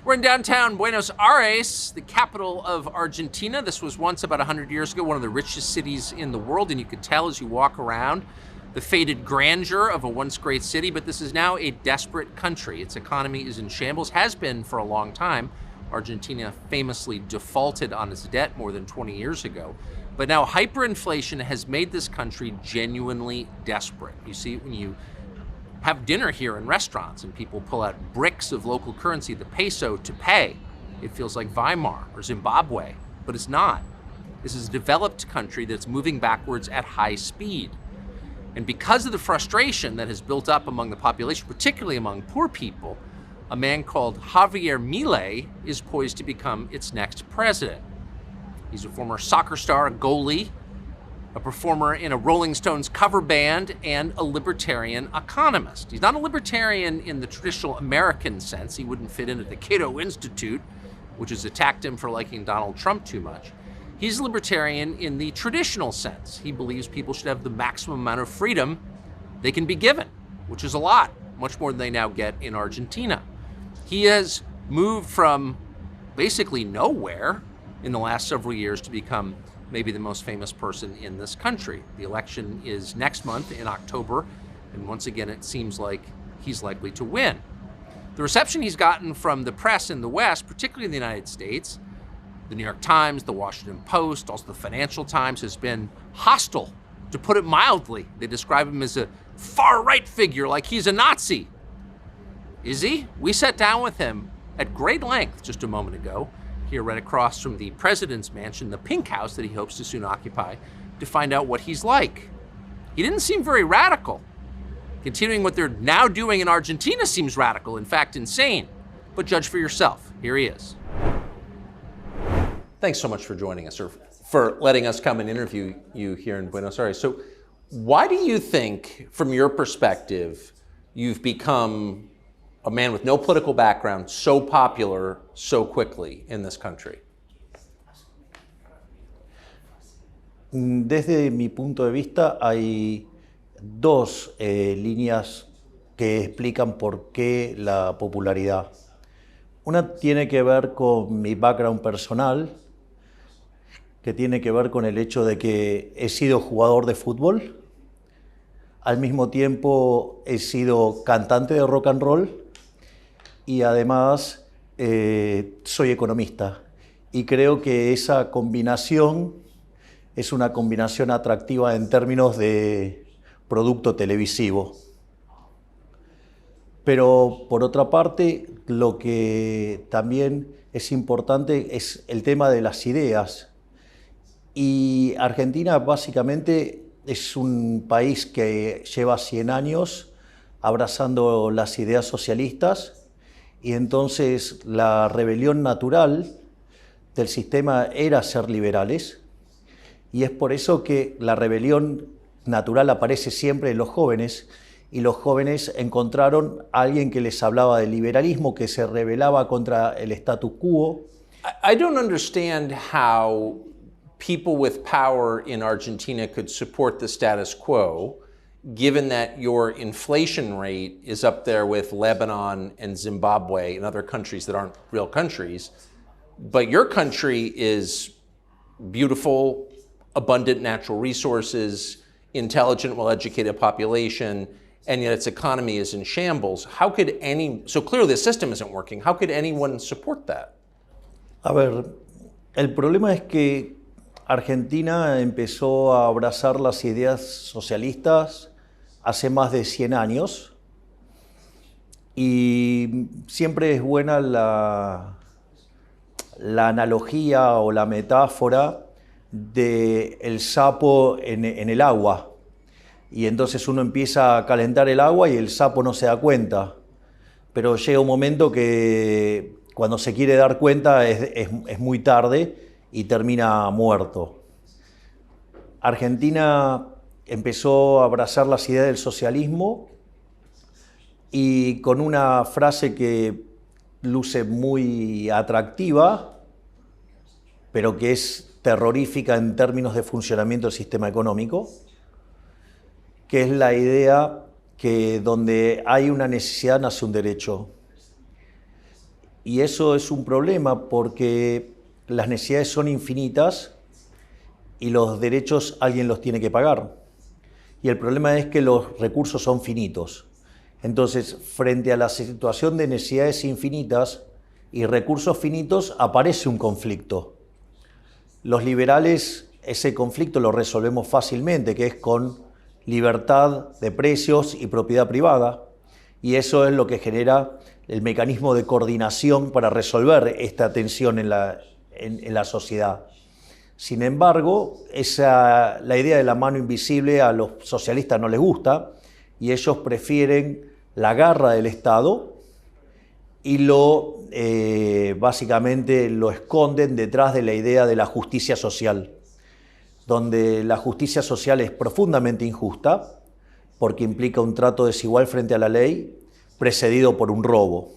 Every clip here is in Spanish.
We're in downtown Buenos Aires, the capital of Argentina. This was once, about 100 years ago, one of the richest cities in the world, and you could tell as you walk around the faded grandeur of a once great city, but this is now a desperate country. Its economy is in shambles, has been for a long time. Argentina famously defaulted on its debt more than 20 years ago. But now hyperinflation has made this country genuinely desperate. You see it when you have dinner here in restaurants and people pull out bricks of local currency, the peso, to pay. It feels like Weimar or Zimbabwe, but it's not. This is a developed country that's moving backwards at high speed. And because of the frustration that has built up among the population, particularly among poor people, a man called Javier Milei is poised to become its next president. He's a former soccer star, a goalie, a performer in a Rolling Stones cover band, and a libertarian economist. He's not a libertarian in the traditional American sense. He wouldn't fit in at the Cato Institute, which has attacked him for liking Donald Trump too much. He's a libertarian in the traditional sense. He believes people should have the maximum amount of freedom they can be given, which is a lot, much more than they now get in Argentina. He has moved from basically nowhere in the last several years to become maybe the most famous person in this country. The election is next month in October, and once again it seems like he's likely to win. The reception he's gotten from the press in the West, particularly in the United States, the New York Times, the Washington Post, also the Financial Times, has been hostile, to put it mildly. They describe him as a far-right figure, like he's a Nazi. Is he? We sat down with him at great length just a moment ago, here right across from the president's mansion, the Pink House that he hopes to soon occupy, to find out what he's like. He didn't seem very radical. Continuing what they're now doing in Argentina seems radical, in fact insane. But judge for yourself. Here he is. Thanks so much for joining us, or for letting us come and interview you here in Buenos Aires. So why do you think, from your perspective, you've become a man with no political background, so popular so quickly in this country? Desde mi punto de vista hay dos líneas que explican por qué la popularidad. Una tiene que ver con mi background personal, que tiene que ver con el hecho de que he sido jugador de fútbol, al mismo tiempo he sido cantante de rock and roll, y además soy economista, y creo que esa combinación es una combinación atractiva en términos de producto televisivo. Pero por otra parte, lo que también es importante es el tema de las ideas, y Argentina básicamente es un país que lleva 100 años abrazando las ideas socialistas. Y entonces la rebelión natural del sistema era ser liberales, y es por eso que la rebelión natural aparece siempre en los jóvenes, y los jóvenes encontraron a alguien que les hablaba del liberalismo, que se rebelaba contra el status quo. I don't understand how people with power in Argentina could support the status quo, given that your inflation rate is up there with Lebanon and Zimbabwe and other countries that aren't real countries, but your country is beautiful, abundant natural resources, intelligent, well-educated population, and yet its economy is in shambles. How could so clearly the system isn't working, how could anyone support that? A ver, el problema es que Argentina empezó a abrazar las ideas socialistas hace más de 100 años, y siempre es buena la analogía o la metáfora del sapo en el agua, y entonces uno empieza a calentar el agua y el sapo no se da cuenta, pero llega un momento que cuando se quiere dar cuenta es muy tarde y termina muerto. Argentina empezó a abrazar las ideas del socialismo, y con una frase que luce muy atractiva, pero que es terrorífica en términos de funcionamiento del sistema económico, que es la idea que donde hay una necesidad nace un derecho. Y eso es un problema porque las necesidades son infinitas y los derechos alguien los tiene que pagar. Y el problema es que los recursos son finitos. Entonces, frente a la situación de necesidades infinitas y recursos finitos, aparece un conflicto. Los liberales ese conflicto lo resolvemos fácilmente, que es con libertad de precios y propiedad privada, y eso es lo que genera el mecanismo de coordinación para resolver esta tensión en la sociedad. Sin embargo, la idea de la mano invisible a los socialistas no les gusta y ellos prefieren la garra del Estado y básicamente lo esconden detrás de la idea de la justicia social, donde la justicia social es profundamente injusta porque implica un trato desigual frente a la ley precedido por un robo.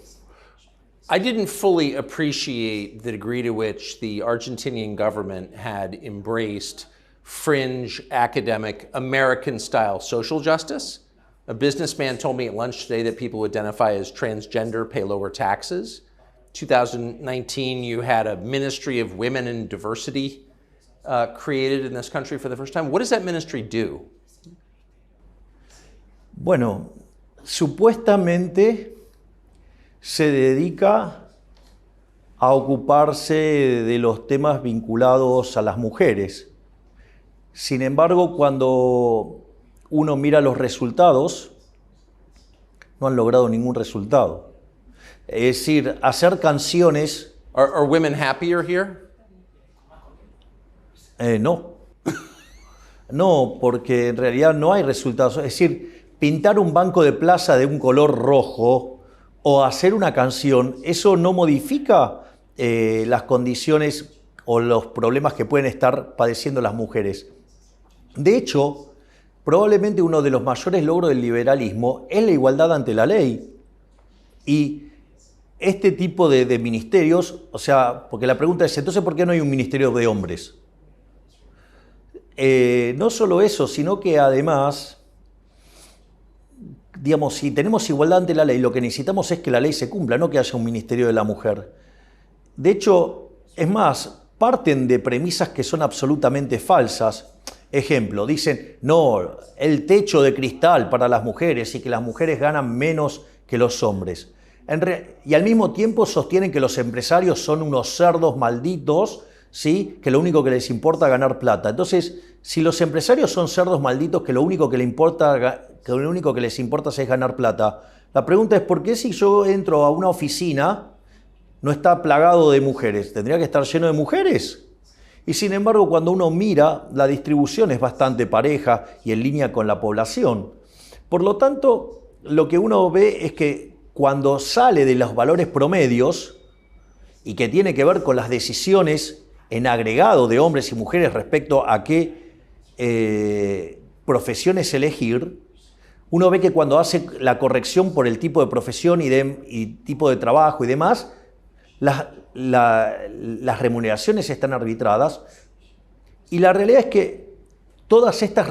I didn't fully appreciate the degree to which the Argentinian government had embraced fringe, academic, American-style social justice. A businessman told me at lunch today that people who identify as transgender pay lower taxes. 2019, you had a Ministry of Women and Diversity created in this country for the first time. What does that ministry do? Bueno, supuestamente se dedica a ocuparse de los temas vinculados a las mujeres. Sin embargo, cuando uno mira los resultados, no han logrado ningún resultado. Es decir, hacer canciones... Are women happier here? No. No, porque en realidad no hay resultados. Es decir, pintar un banco de plaza de un color rojo o hacer una canción, eso no modifica las condiciones o los problemas que pueden estar padeciendo las mujeres. De hecho, probablemente uno de los mayores logros del liberalismo es la igualdad ante la ley. Y este tipo de ministerios, o sea, porque la pregunta es, entonces, ¿por qué no hay un ministerio de hombres? No solo eso, sino que además, digamos, si tenemos igualdad ante la ley, lo que necesitamos es que la ley se cumpla, no que haya un ministerio de la mujer. De hecho, es más, parten de premisas que son absolutamente falsas. Ejemplo, dicen, no, el techo de cristal para las mujeres y que las mujeres ganan menos que los hombres. Y al mismo tiempo sostienen que los empresarios son unos cerdos malditos, ¿sí? Que lo único que les importa es ganar plata. Entonces, si los empresarios son cerdos malditos que lo único que les importa es ganar plata, la pregunta es, ¿por qué si yo entro a una oficina no está plagado de mujeres? ¿Tendría que estar lleno de mujeres? Y sin embargo, cuando uno mira, la distribución es bastante pareja y en línea con la población. Por lo tanto, lo que uno ve es que cuando sale de los valores promedios y que tiene que ver con las decisiones en agregado de hombres y mujeres respecto a qué profesiones elegir, uno ve que cuando hace la corrección por el tipo de profesión y tipo de trabajo y demás, las remuneraciones están arbitradas y la realidad es que todas estas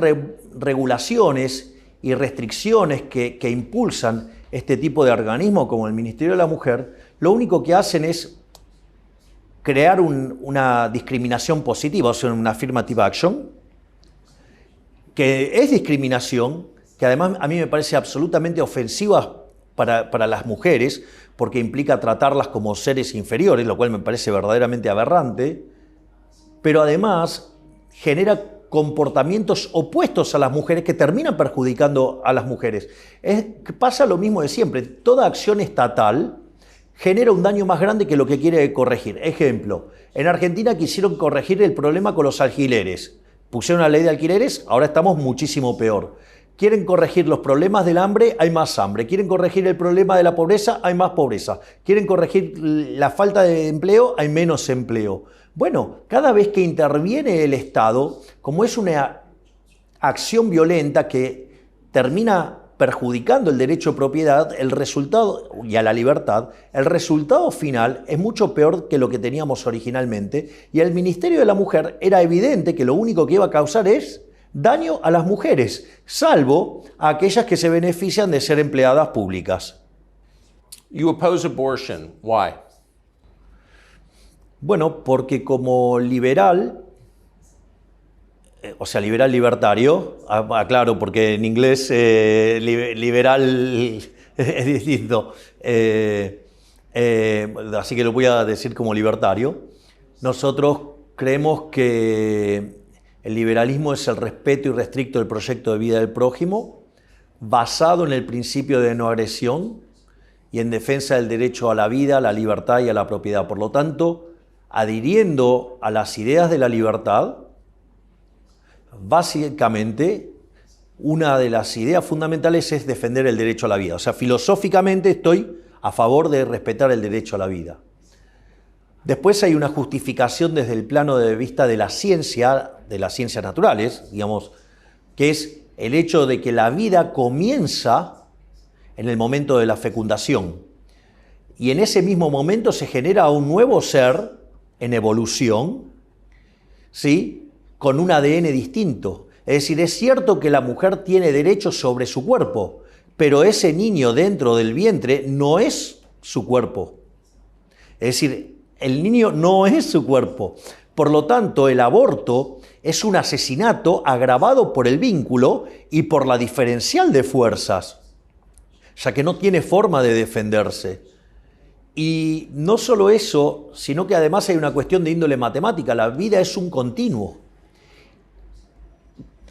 regulaciones y restricciones que impulsan este tipo de organismo como el Ministerio de la Mujer, lo único que hacen es crear una discriminación positiva, o sea, una affirmative action, que es discriminación, que además a mí me parece absolutamente ofensiva para las mujeres, porque implica tratarlas como seres inferiores, lo cual me parece verdaderamente aberrante, pero además genera comportamientos opuestos a las mujeres que terminan perjudicando a las mujeres. Pasa lo mismo de siempre, toda acción estatal genera un daño más grande que lo que quiere corregir. Ejemplo, en Argentina quisieron corregir el problema con los alquileres. Pusieron una ley de alquileres, ahora estamos muchísimo peor. Quieren corregir los problemas del hambre, hay más hambre. Quieren corregir el problema de la pobreza, hay más pobreza. Quieren corregir la falta de empleo, hay menos empleo. Bueno, cada vez que interviene el Estado, como es una acción violenta que termina perjudicando el derecho de propiedad, el resultado, y a la libertad, el resultado final es mucho peor que lo que teníamos originalmente, y el Ministerio de la Mujer era evidente que lo único que iba a causar es daño a las mujeres, salvo a aquellas que se benefician de ser empleadas públicas. You oppose abortion. Why? Bueno, porque como liberal, o sea, liberal libertario, aclaro, porque en inglés liberal es distinto, así que lo voy a decir como libertario. Nosotros creemos que el liberalismo es el respeto irrestricto del proyecto de vida del prójimo, basado en el principio de no agresión y en defensa del derecho a la vida, a la libertad y a la propiedad. Por lo tanto, adhiriendo a las ideas de la libertad, básicamente, una de las ideas fundamentales es defender el derecho a la vida. O sea, filosóficamente estoy a favor de respetar el derecho a la vida. Después hay una justificación desde el plano de vista de las ciencias naturales, digamos, que es el hecho de que la vida comienza en el momento de la fecundación. Y en ese mismo momento se genera un nuevo ser en evolución, ¿sí?, con un ADN distinto. Es decir, es cierto que la mujer tiene derechos sobre su cuerpo, pero ese niño dentro del vientre no es su cuerpo. Es decir, el niño no es su cuerpo. Por lo tanto, el aborto es un asesinato agravado por el vínculo y por la diferencial de fuerzas, ya que no tiene forma de defenderse. Y no solo eso, sino que además hay una cuestión de índole matemática. La vida es un continuo,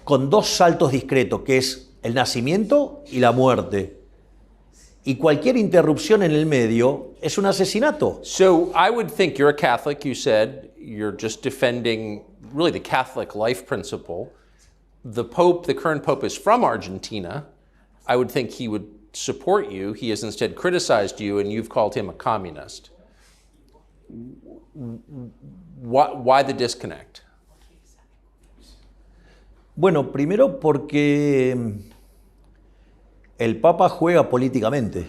con dos saltos discretos, que es el nacimiento y la muerte. Y cualquier interrupción en el medio es un asesinato. So I would think you're a Catholic, you said, you're just defending really the Catholic life principle. The Pope, the current Pope, is from Argentina. I would think he would support you. He has instead criticized you, and you've called him a communist. Why the disconnect? Bueno, primero porque el Papa juega políticamente.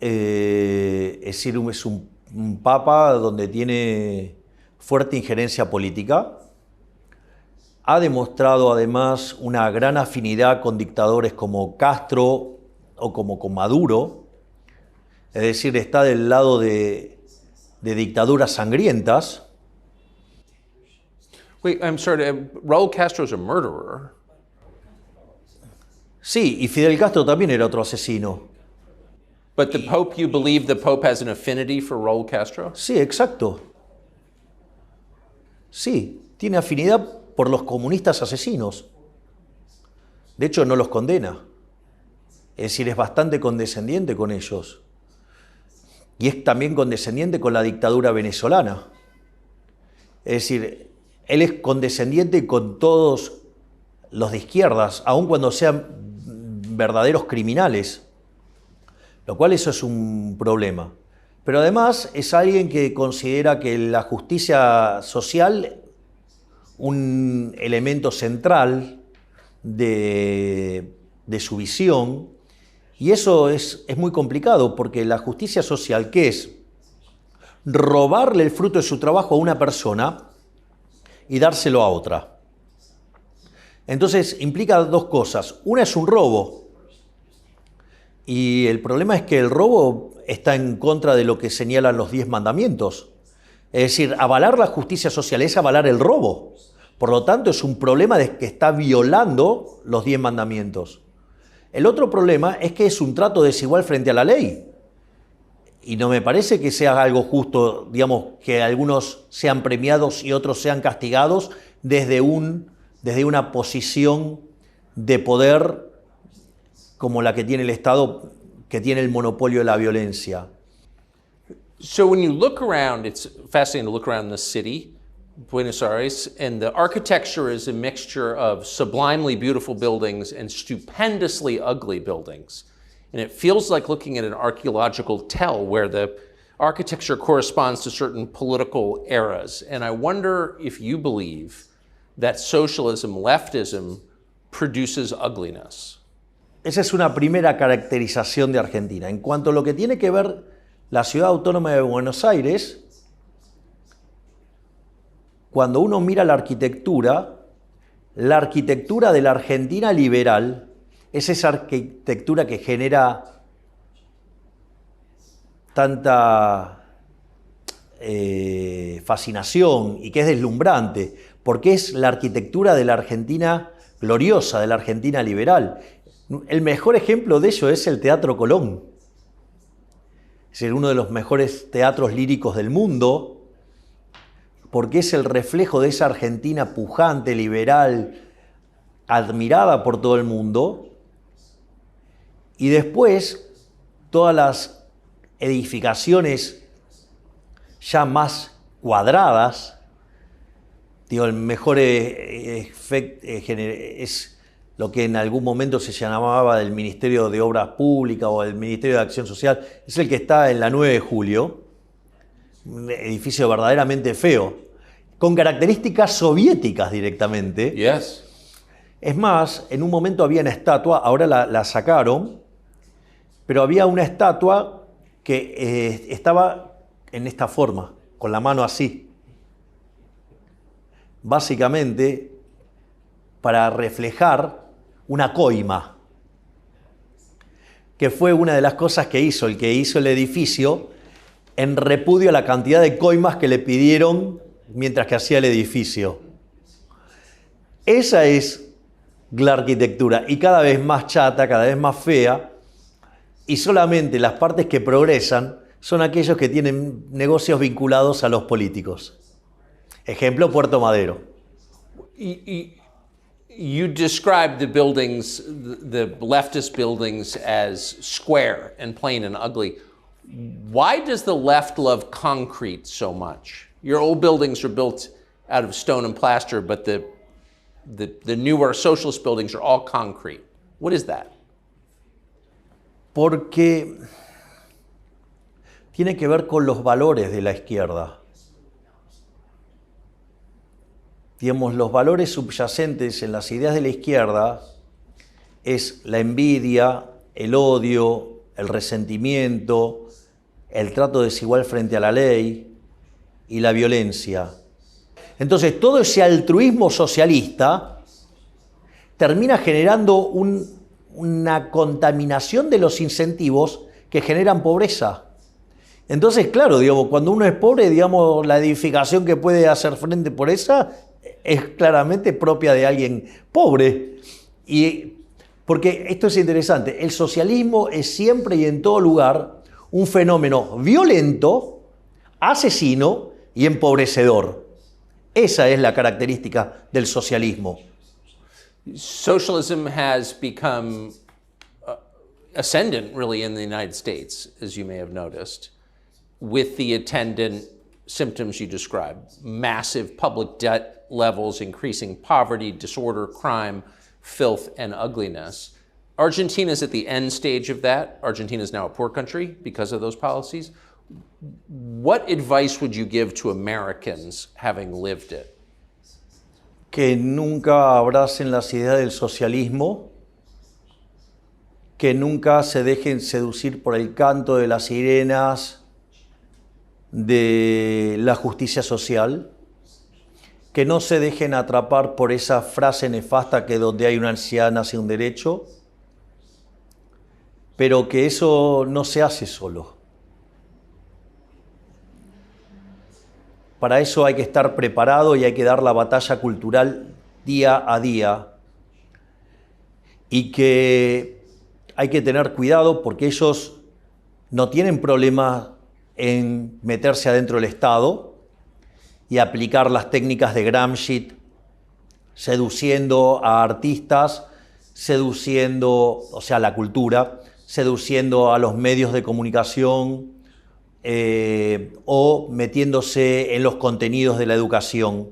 Es decir, es un Papa donde tiene fuerte injerencia política. Ha demostrado además una gran afinidad con dictadores como Castro o como con Maduro. Es decir, está del lado de dictaduras sangrientas. Wait, I'm sorry, Raúl Castro's a murderer. Sí, y Fidel Castro también era otro asesino. But the Pope, you believe the Pope has an affinity for Raúl Castro? Sí, exacto. Sí, tiene afinidad por los comunistas asesinos. De hecho, no los condena. Es decir, es bastante condescendiente con ellos. Y es también condescendiente con la dictadura venezolana. Es decir, él es condescendiente con todos los de izquierdas, aun cuando sean verdaderos criminales, lo cual eso es un problema. Pero además es alguien que considera que la justicia social un elemento central de su visión, y eso es muy complicado, porque la justicia social, ¿qué es? Robarle el fruto de su trabajo a una persona y dárselo a otra. Entonces implica dos cosas. Una es un robo, y el problema es que el robo está en contra de lo que señalan los 10 mandamientos. Es decir, avalar la justicia social es avalar el robo. Por lo tanto, es un problema de que está violando los 10 mandamientos. El otro problema es que es un trato desigual frente a la ley. Y no me parece que sea algo justo, digamos, que algunos sean premiados y otros sean castigados desde una posición de poder como la que tiene el Estado, que tiene el monopolio de la violencia. So when you look around, it's fascinating to look around the city, Buenos Aires, and the architecture is a mixture of sublimely beautiful buildings and stupendously ugly buildings. And it feels like looking at an archaeological tell where the architecture corresponds to certain political eras. And I wonder if you believe that socialism, leftism, produces ugliness. Esa es una primera caracterización de Argentina. En cuanto a lo que tiene que ver la Ciudad Autónoma de Buenos Aires, cuando uno mira la arquitectura de la Argentina liberal es esa arquitectura que genera tanta fascinación y que es deslumbrante, porque es la arquitectura de la Argentina gloriosa, de la Argentina liberal. El mejor ejemplo de ello es el Teatro Colón. Es decir, uno de los mejores teatros líricos del mundo, porque es el reflejo de esa Argentina pujante, liberal, admirada por todo el mundo. Y después, todas las edificaciones ya más cuadradas, digo, el mejor efecto es lo que en algún momento se llamaba del Ministerio de Obras Públicas o el Ministerio de Acción Social, es el que está en la 9 de Julio, un edificio verdaderamente feo, con características soviéticas directamente. Yes. Es más, en un momento había una estatua, ahora la sacaron, pero había una estatua que estaba en esta forma, con la mano así. Básicamente, para reflejar una coima, que fue una de las cosas que hizo el edificio en repudio a la cantidad de coimas que le pidieron mientras que hacía el edificio. Esa es la arquitectura, y cada vez más chata, cada vez más fea, y solamente las partes que progresan son aquellos que tienen negocios vinculados a los políticos. Ejemplo, Puerto Madero. You described the buildings, the leftist buildings, as square and plain and ugly. Why does the left love concrete so much? Your old buildings are built out of stone and plaster, but the newer socialist buildings are all concrete. What is that? Porque tiene que ver con los valores de la izquierda. Digamos, los valores subyacentes en las ideas de la izquierda es la envidia, el odio, el resentimiento, el trato desigual frente a la ley y la violencia. Entonces, todo ese altruismo socialista termina generando una contaminación de los incentivos que generan pobreza. Entonces, claro, digamos, cuando uno es pobre, digamos, la edificación que puede hacer frente por esa es claramente propia de alguien pobre. Y porque esto es interesante, el socialismo es siempre y en todo lugar un fenómeno violento, asesino y empobrecedor. Esa es la característica del socialismo. Socialism has become ascendant, really, in the United States, as you may have noticed, with the attendant symptoms you described: massive public debt levels, increasing poverty, disorder, crime, filth, and ugliness. Argentina is at the end stage of that. Argentina is now a poor country because of those policies. What advice would you give to Americans having lived it? Que nunca abracen las ideas del socialismo, que nunca se dejen seducir por el canto de las sirenas de la justicia social, que no se dejen atrapar por esa frase nefasta que donde hay una ansiedad nace un derecho, pero que eso no se hace solo. Para eso hay que estar preparado y hay que dar la batalla cultural día a día, y que hay que tener cuidado porque ellos no tienen problema en meterse adentro del Estado y aplicar las técnicas de Gramsci, seduciendo a artistas, seduciendo, o sea, la cultura, seduciendo a los medios de comunicación, o metiéndose en los contenidos de la educación.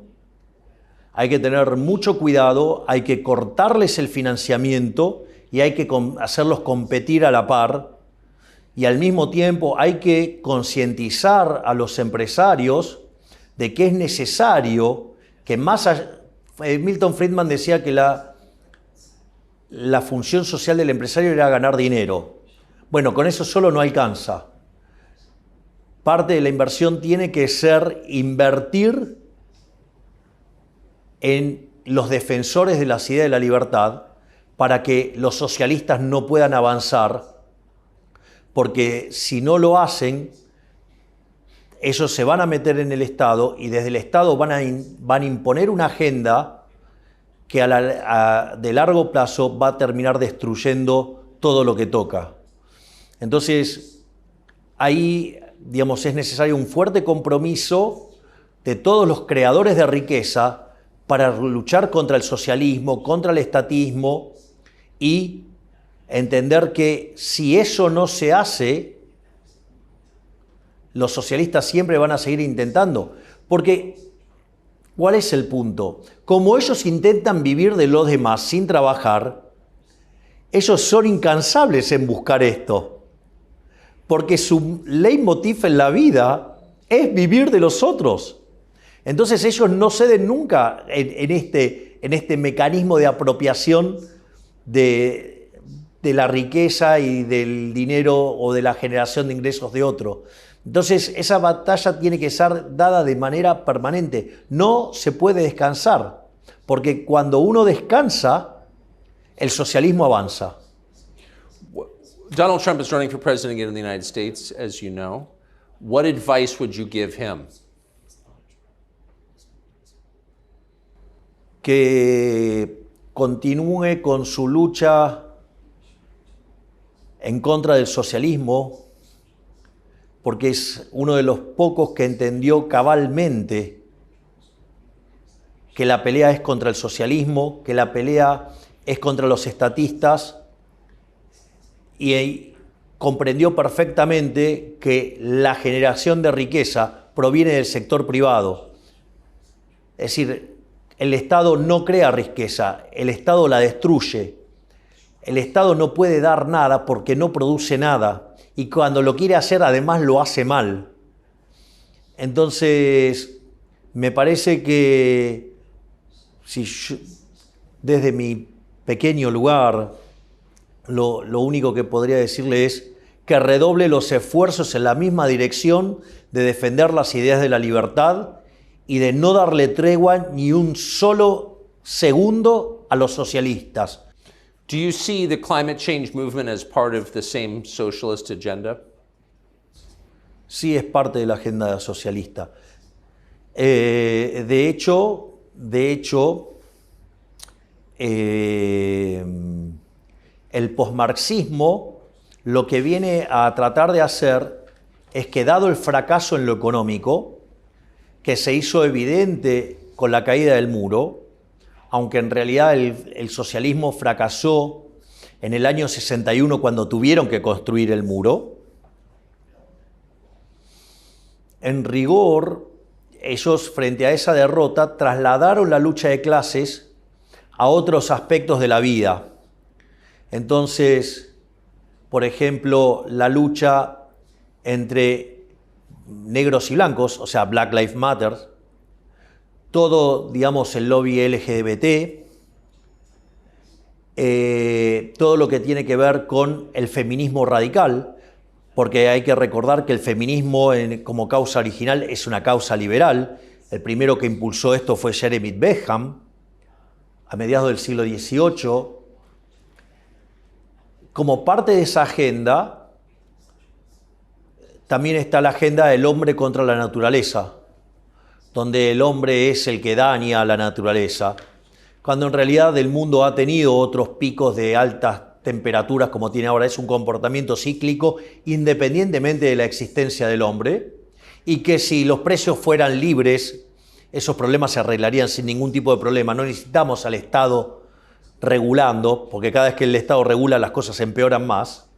Hay que tener mucho cuidado, hay que cortarles el financiamiento y hay que hacerlos competir a la par, y al mismo tiempo hay que concientizar a los empresarios de que es necesario que más allá, Milton Friedman decía que la función social del empresario era ganar dinero. Bueno, con eso solo no alcanza. Parte de la inversión tiene que ser invertir en los defensores de las ideas de la libertad para que los socialistas no puedan avanzar, porque si no lo hacen, ellos se van a meter en el Estado y desde el Estado van a imponer una agenda que de largo plazo va a terminar destruyendo todo lo que toca. Entonces, ahí, digamos, es necesario un fuerte compromiso de todos los creadores de riqueza para luchar contra el socialismo, contra el estatismo y entender que si eso no se hace, los socialistas siempre van a seguir intentando. Porque, ¿cuál es el punto? Como ellos intentan vivir de los demás sin trabajar, ellos son incansables en buscar esto. Porque su leitmotiv en la vida es vivir de los otros. Entonces ellos no ceden nunca en este mecanismo de apropiación de la riqueza y del dinero o de la generación de ingresos de otro. Entonces esa batalla tiene que ser dada de manera permanente. No se puede descansar, porque cuando uno descansa, el socialismo avanza. Donald Trump is running for president again in the United States, as you know. What advice would you give him? Que continúe con su lucha en contra del socialismo, porque es uno de los pocos que entendió cabalmente que la pelea es contra el socialismo, que la pelea es contra los estatistas, y comprendió perfectamente que la generación de riqueza proviene del sector privado. Es decir, el Estado no crea riqueza, el Estado la destruye. El Estado no puede dar nada porque no produce nada. Y cuando lo quiere hacer, además lo hace mal. Entonces, me parece que si yo, desde mi pequeño lugar, lo único que podría decirle es que redoble los esfuerzos en la misma dirección de defender las ideas de la libertad y de no darle tregua ni un solo segundo a los socialistas. Do you see the climate change movement as part of the same socialist agenda? Sí, es parte de la agenda socialista. De hecho, el posmarxismo lo que viene a tratar de hacer es que, dado el fracaso en lo económico, que se hizo evidente con la caída del muro, aunque en realidad el socialismo fracasó en el año 61 cuando tuvieron que construir el muro, en rigor, ellos frente a esa derrota trasladaron la lucha de clases a otros aspectos de la vida. Entonces, por ejemplo, la lucha entre negros y blancos, o sea, Black Lives Matter, todo, digamos, el lobby LGBT, todo lo que tiene que ver con el feminismo radical, porque hay que recordar que el feminismo como causa original es una causa liberal. El primero que impulsó esto fue Jeremy Bentham, a mediados del siglo XVIII. Como parte de esa agenda, también está la agenda del hombre contra la naturaleza, donde el hombre es el que daña a la naturaleza, cuando en realidad el mundo ha tenido otros picos de altas temperaturas como tiene ahora. Es un comportamiento cíclico independientemente de la existencia del hombre, y que si los precios fueran libres, esos problemas se arreglarían sin ningún tipo de problema. No necesitamos al Estado regulando, porque cada vez que el Estado regula las cosas empeoran más.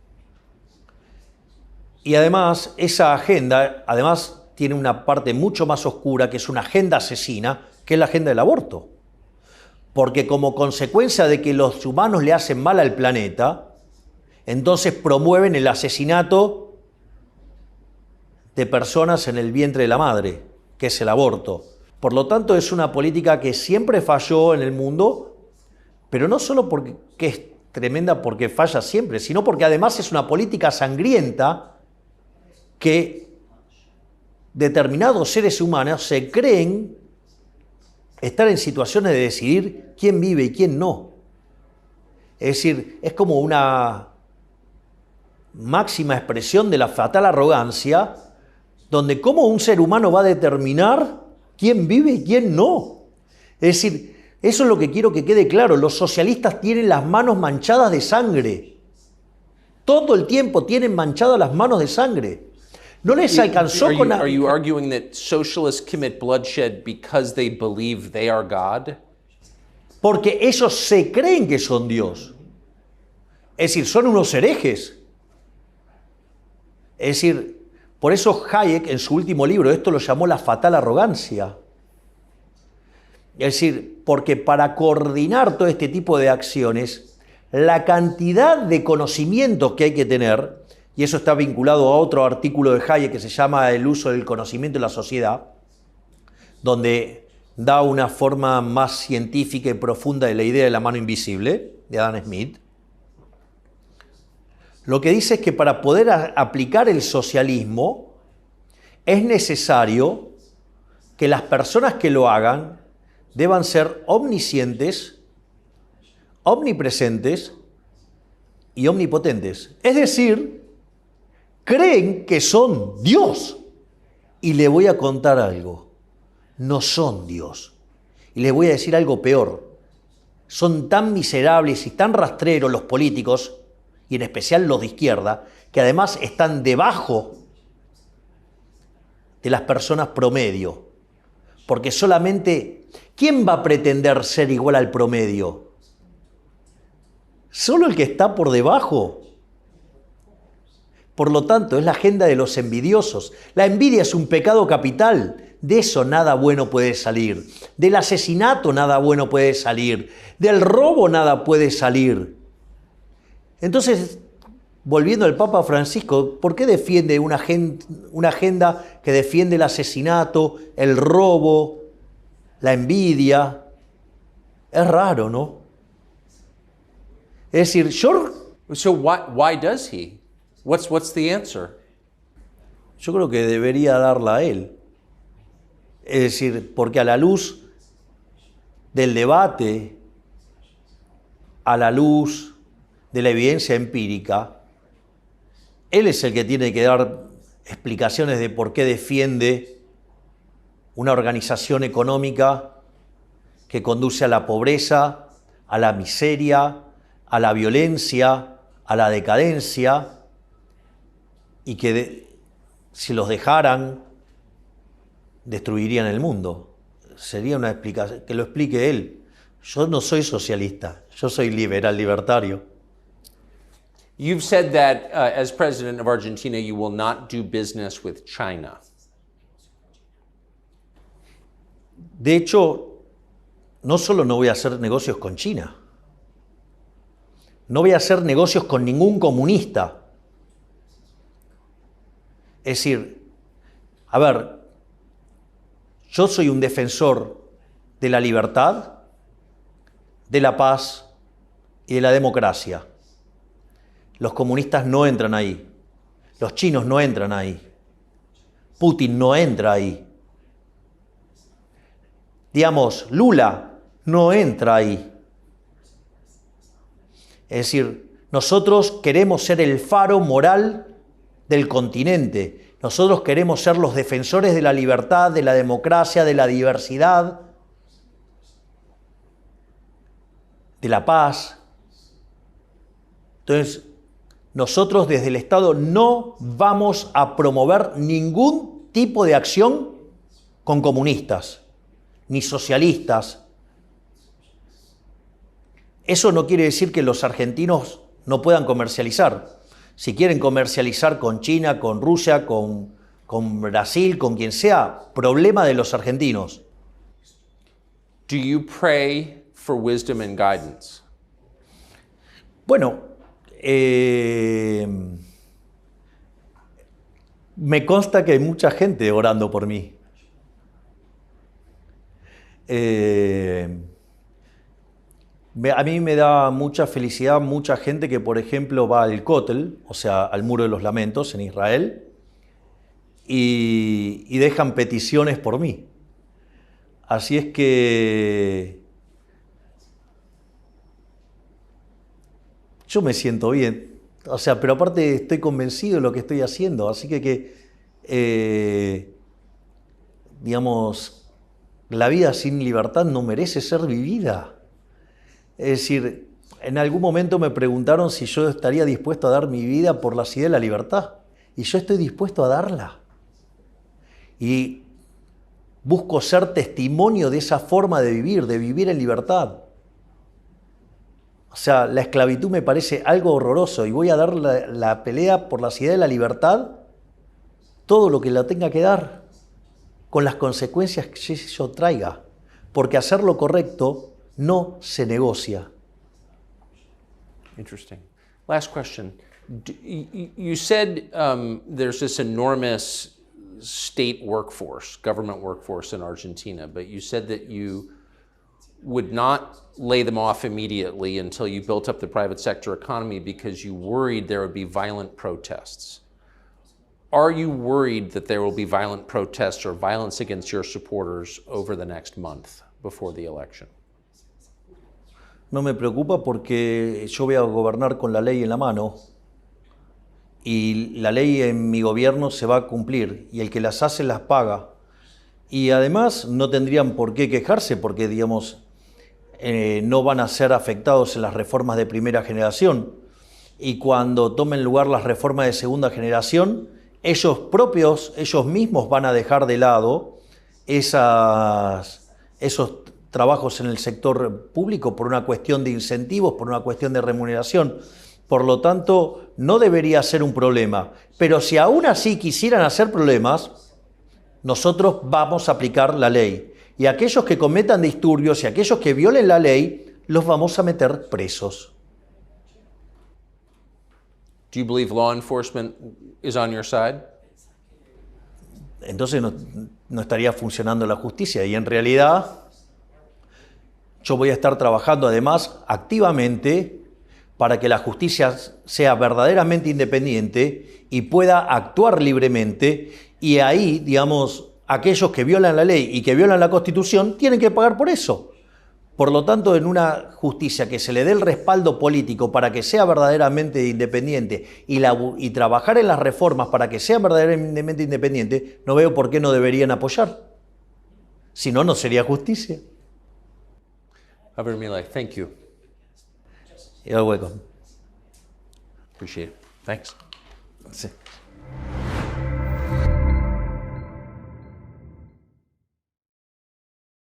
Y además, esa agenda tiene una parte mucho más oscura, que es una agenda asesina, que es la agenda del aborto. Porque como consecuencia de que los humanos le hacen mal al planeta, entonces promueven el asesinato de personas en el vientre de la madre, que es el aborto. Por lo tanto, es una política que siempre falló en el mundo, pero no solo porque es tremenda porque falla siempre, sino porque además es una política sangrienta que determinados seres humanos se creen estar en situaciones de decidir quién vive y quién no. Es decir, es como una máxima expresión de la fatal arrogancia donde cómo un ser humano va a determinar quién vive y quién no. Es decir, eso es lo que quiero que quede claro. Los socialistas tienen las manos manchadas de sangre. Todo el tiempo tienen manchadas las manos de sangre. No les alcanzó con... Are you arguing that socialists commit bloodshed because they believe they are God? Porque ellos se creen que son Dios. Es decir, son unos herejes. Es decir, por eso Hayek en su último libro, esto lo llamó la fatal arrogancia. Es decir, porque para coordinar todo este tipo de acciones, la cantidad de conocimientos que hay que tener, y eso está vinculado a otro artículo de Hayek que se llama El uso del conocimiento en la sociedad, donde da una forma más científica y profunda de la idea de la mano invisible, de Adam Smith. Lo que dice es que para poder aplicar el socialismo es necesario que las personas que lo hagan deban ser omniscientes, omnipresentes y omnipotentes. Es decir, creen que son Dios. Y le voy a contar algo. No son Dios. Y les voy a decir algo peor. Son tan miserables y tan rastreros los políticos, y en especial los de izquierda, que además están debajo de las personas promedio. Porque solamente, ¿quién va a pretender ser igual al promedio? Solo el que está por debajo. Por lo tanto, es la agenda de los envidiosos. La envidia es un pecado capital. De eso nada bueno puede salir. Del asesinato nada bueno puede salir. Del robo nada puede salir. Entonces, volviendo al Papa Francisco, ¿por qué defiende una agenda que defiende el asesinato, el robo, la envidia? Es raro, ¿no? Es decir, So why does he? What's the answer? yo creo que debería darla a él. Es decir, porque a la luz del debate, a la luz de la evidencia empírica, él es el que tiene que dar explicaciones de por qué defiende una organización económica que conduce a la pobreza, a la miseria, a la violencia, a la decadencia, y que si los dejaran, destruirían el mundo. Sería una explicación, que lo explique él. Yo no soy socialista, yo soy liberal, libertario. You've said that as president of Argentina, you will not do business with China. De hecho, no solo no voy a hacer negocios con China, no voy a hacer negocios con ningún comunista. Es decir, a ver, yo soy un defensor de la libertad, de la paz y de la democracia. Los comunistas no entran ahí. Los chinos no entran ahí. Putin no entra ahí. Digamos, Lula no entra ahí. Es decir, nosotros queremos ser el faro moral del continente. Nosotros queremos ser los defensores de la libertad, de la democracia, de la diversidad, de la paz. Entonces, nosotros desde el Estado no vamos a promover ningún tipo de acción con comunistas, ni socialistas. Eso no quiere decir que los argentinos no puedan comercializar. Si quieren comercializar con China, con Rusia, con Brasil, con quien sea, problema de los argentinos. Do you pray for wisdom and guidance? Bueno, me consta que hay mucha gente orando por mí. A mí me da mucha felicidad mucha gente que, por ejemplo, va al Kotel, o sea, al Muro de los Lamentos en Israel, y dejan peticiones por mí. Así es que yo me siento bien. O sea, pero aparte estoy convencido de lo que estoy haciendo, así que digamos, la vida sin libertad no merece ser vivida. Es decir, en algún momento me preguntaron si yo estaría dispuesto a dar mi vida por la idea de la libertad. Y yo estoy dispuesto a darla. Y busco ser testimonio de esa forma de vivir en libertad. O sea, la esclavitud me parece algo horroroso y voy a dar la pelea por la idea de la libertad, todo lo que la tenga que dar, con las consecuencias que eso traiga. Porque hacer lo correcto no se negocia. Interesting. Last question. You said there's this enormous state workforce, government workforce in Argentina, but you said that you would not lay them off immediately until you built up the private sector economy because you worried there would be violent protests. Are you worried that there will be violent protests or violence against your supporters over the next month before the election? No me preocupa porque yo voy a gobernar con la ley en la mano y la ley en mi gobierno se va a cumplir y el que las hace las paga. Y además no tendrían por qué quejarse porque, digamos, no van a ser afectados en las reformas de primera generación. Y cuando tomen lugar las reformas de segunda generación, ellos mismos van a dejar de lado esos trabajos en el sector público por una cuestión de incentivos, por una cuestión de remuneración. Por lo tanto, no debería ser un problema. Pero si aún así quisieran hacer problemas, nosotros vamos a aplicar la ley. Y aquellos que cometan disturbios y aquellos que violen la ley, los vamos a meter presos. Do you believe law enforcement is on your side? Entonces no estaría funcionando la justicia. Y en realidad, yo voy a estar trabajando además activamente para que la justicia sea verdaderamente independiente y pueda actuar libremente. Y ahí, digamos, aquellos que violan la ley y que violan la Constitución tienen que pagar por eso. Por lo tanto, en una justicia que se le dé el respaldo político para que sea verdaderamente independiente y trabajar en las reformas para que sea verdaderamente independiente, no veo por qué no deberían apoyar. Si no, no sería justicia. Javier Milei, thank you. You're welcome. Appreciate it. Thanks. Sí.